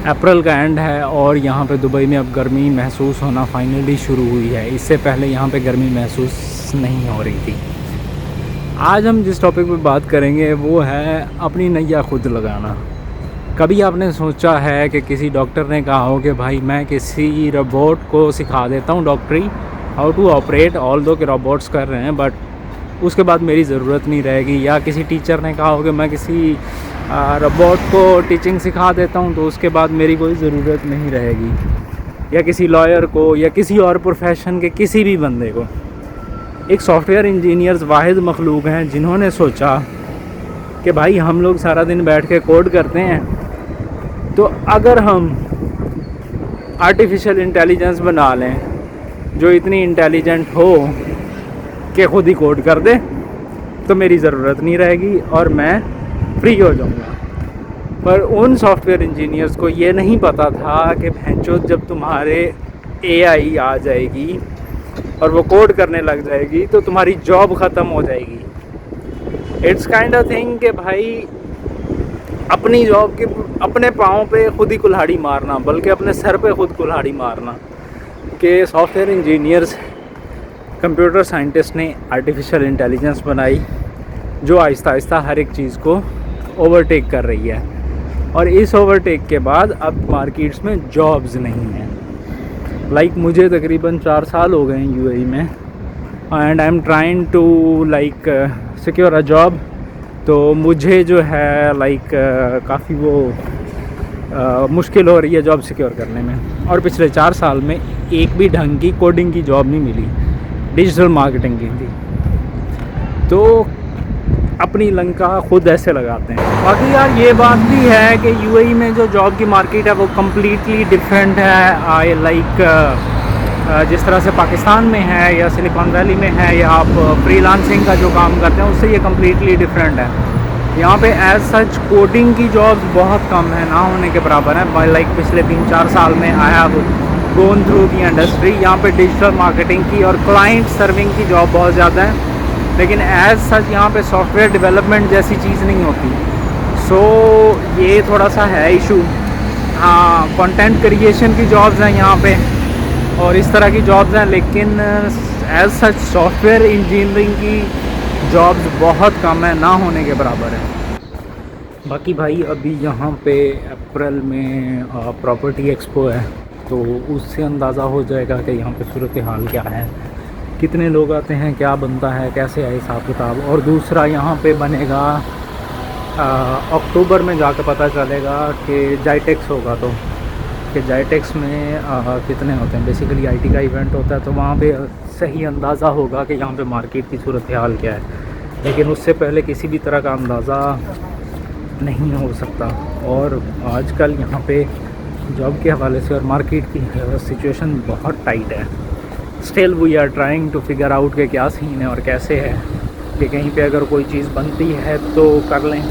अप्रैल का एंड है और यहाँ पे दुबई में अब गर्मी महसूस होना फाइनली शुरू हुई है। इससे पहले यहाँ पे गर्मी महसूस नहीं हो रही थी। आज हम जिस टॉपिक पे बात करेंगे वो है अपनी नैया खुद लगाना। कभी आपने सोचा है कि किसी डॉक्टर ने कहा हो कि भाई मैं किसी रोबोट को सिखा देता हूँ डॉक्टरी, हाउ टू ऑपरेट, ऑल दो कि रोबोट्स कर रहे हैं, बट उसके बाद मेरी ज़रूरत नहीं रहेगी। या किसी टीचर ने कहा हो कि मैं किसी रोबोट को टीचिंग सिखा देता हूँ तो उसके बाद मेरी कोई ज़रूरत नहीं रहेगी। या किसी लॉयर को या किसी और प्रोफेशन के किसी भी बंदे को। एक सॉफ्टवेयर इंजीनियर्स वाहिद मखलूक हैं जिन्होंने सोचा कि भाई हम लोग सारा दिन बैठ के कोड करते हैं, तो अगर हम आर्टिफिशियल इंटेलिजेंस बना लें जो इतनी इंटेलिजेंट हो कि खुद ही कोड कर दे, तो मेरी ज़रूरत नहीं रहेगी और मैं फ्री हो जाऊंगा। पर उन सॉफ्टवेयर इंजीनियर्स को ये नहीं पता था कि भैंचोद जब तुम्हारे एआई आ जाएगी और वो कोड करने लग जाएगी तो तुम्हारी जॉब ख़त्म हो जाएगी। इट्स काइंड ऑफ थिंग कि भाई अपनी जॉब के अपने पाँव पे खुद ही कुल्हाड़ी मारना, बल्कि अपने सर पे खुद कुल्हाड़ी मारना। कि सॉफ्टवेयर इंजीनियर्स, कंप्यूटर साइंटिस्ट ने आर्टिफिशियल इंटेलिजेंस बनाई जो आहिस्ता आहिस्ता हर एक चीज़ को ओवरटेक कर रही है। और इस ओवरटेक के बाद अब मार्केट्स में जॉब्स नहीं हैं। लाइक मुझे तकरीबन 4 साल हो गए हैं यूएई में and I am trying to secure a job. तो मुझे जो है काफ़ी वो मुश्किल हो रही है जॉब सिक्योर करने में। और पिछले 4 साल में एक भी ढंग की कोडिंग की जॉब नहीं मिली, डिजिटल मार्केटिंग की थी। तो अपनी लंका खुद ऐसे लगाते हैं। बाकी यार ये बात भी है कि यूएई में जो जॉब की मार्केट है वो कम्प्लीटली डिफरेंट है। जिस तरह से पाकिस्तान में है या सिलिकॉन वैली में है या आप फ्रीलांसिंग का जो काम करते हैं उससे ये कम्प्लीटली डिफरेंट है। यहाँ पे एज सच कोडिंग की जॉब्स बहुत कम है, ना होने के बराबर है। पिछले 3-4 साल में I have gone through the industry. यहाँ पे डिजिटल मार्केटिंग की और क्लाइंट सर्विंग की जॉब बहुत ज़्यादा है, लेकिन एज सच यहाँ पे सॉफ्टवेयर डेवलपमेंट जैसी चीज़ नहीं होती। सो ये थोड़ा सा है इशू। हाँ, कंटेंट क्रिएशन की जॉब्स हैं यहाँ पे और इस तरह की जॉब्स हैं, लेकिन एज सच सॉफ्टवेयर इंजीनियरिंग की जॉब्स बहुत कम है, ना होने के बराबर है। बाकी भाई अभी यहाँ पे अप्रैल में प्रॉपर्टी एक्सपो है, तो उससे अंदाज़ा हो जाएगा कि यहाँ पे सूरत हाल क्या है, कितने लोग आते हैं, क्या बनता है, कैसे है हिसाब किताब। और दूसरा यहाँ पे बनेगा अक्टूबर में जाकर पता चलेगा कि जाइटेक्स होगा, तो कि जाइटेक्स में कितने होते हैं। बेसिकली आईटी का इवेंट होता है, तो वहाँ पे सही अंदाज़ा होगा कि यहाँ पे मार्केट की सूरत हाल क्या है। लेकिन उससे पहले किसी भी तरह का अंदाज़ा नहीं हो सकता। और आजकल यहाँ पे जॉब के हवाले से और मार्केट की सिचुएशन बहुत टाइट है। Still we are trying to figure out कि क्या सीन है और कैसे है, कि कहीं पे अगर कोई चीज़ बनती है तो कर लें।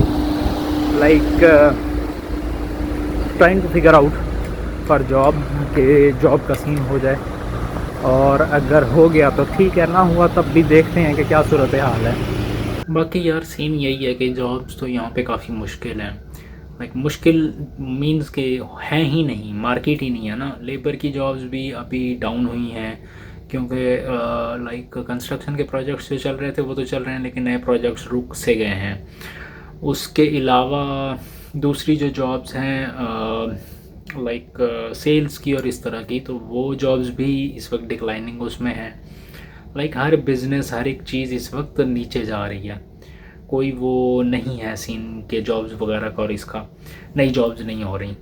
Trying to figure out for job के जॉब का सीन हो जाए, और अगर हो गया तो ठीक है, ना हुआ तब भी देखते हैं कि क्या सूरत हाल है। बाकी यार सीन यही है कि जॉब्स तो यहाँ पे काफ़ी मुश्किल हैं। मुश्किल मींस के हैं ही नहीं, मार्केट ही नहीं है ना। लेबर की जॉब्स भी अभी डाउन हुई हैं क्योंकि कंस्ट्रक्शन के प्रोजेक्ट्स जो चल रहे थे वो तो चल रहे हैं, लेकिन नए प्रोजेक्ट्स रुक से गए हैं। उसके अलावा दूसरी जो जॉब्स हैं सेल्स की और इस तरह की, तो वो जॉब्स भी इस वक्त डिक्लाइनिंग उसमें है। हर बिज़नेस, हर एक चीज़ इस वक्त नीचे जा रही है। कोई वो नहीं है सीन के जॉब्स वगैरह का, और इसका नई जॉब्स नहीं हो रही।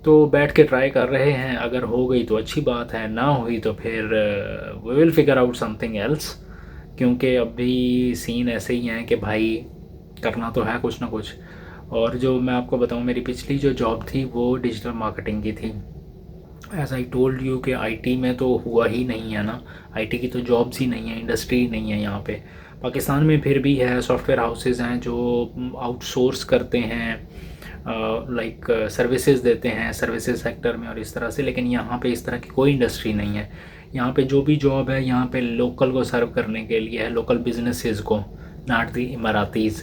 तो बैठ के ट्राई कर रहे हैं, अगर हो गई तो अच्छी बात है, ना हुई तो फिर we will figure out something else. क्योंकि अभी सीन ऐसे ही हैं कि भाई करना तो है कुछ ना कुछ। और जो मैं आपको बताऊं, मेरी पिछली जो जॉब थी वो डिजिटल मार्केटिंग की थी। एज आई टोल्ड यू कि आईटी में तो हुआ ही नहीं है ना, आईटी की तो जॉब्स ही नहीं है, इंडस्ट्री ही नहीं है यहाँ पे। पाकिस्तान में फिर भी है, सॉफ्टवेयर हाउसेस हैं जो आउटसोर्स करते हैं, सर्विसेज देते हैं सर्विसेज सेक्टर में और इस तरह से। लेकिन यहाँ पे इस तरह की कोई इंडस्ट्री नहीं है। यहाँ पे जो भी जॉब है यहाँ पे लोकल को सर्व करने के लिए है, लोकल बिजनेसेस को, नॉट दी इमारातीज़।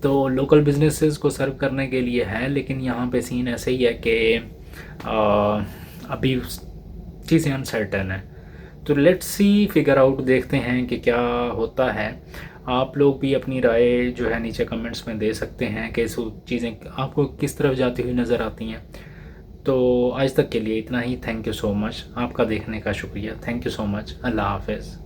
तो लोकल बिजनेसेस को सर्व करने के लिए है, लेकिन यहाँ पे सीन ऐसे ही है कि अभी चीज़ें अनसर्टन है। तो लेट्स सी, फिगर आउट, देखते हैं कि क्या होता है। आप लोग भी अपनी राय जो है नीचे कमेंट्स में दे सकते हैं कि चीज़ें आपको किस तरफ जाती हुई नज़र आती हैं। तो आज तक के लिए इतना ही। थैंक यू सो मच, आपका देखने का शुक्रिया। Thank you so much. अल्लाह हाफ़िज़।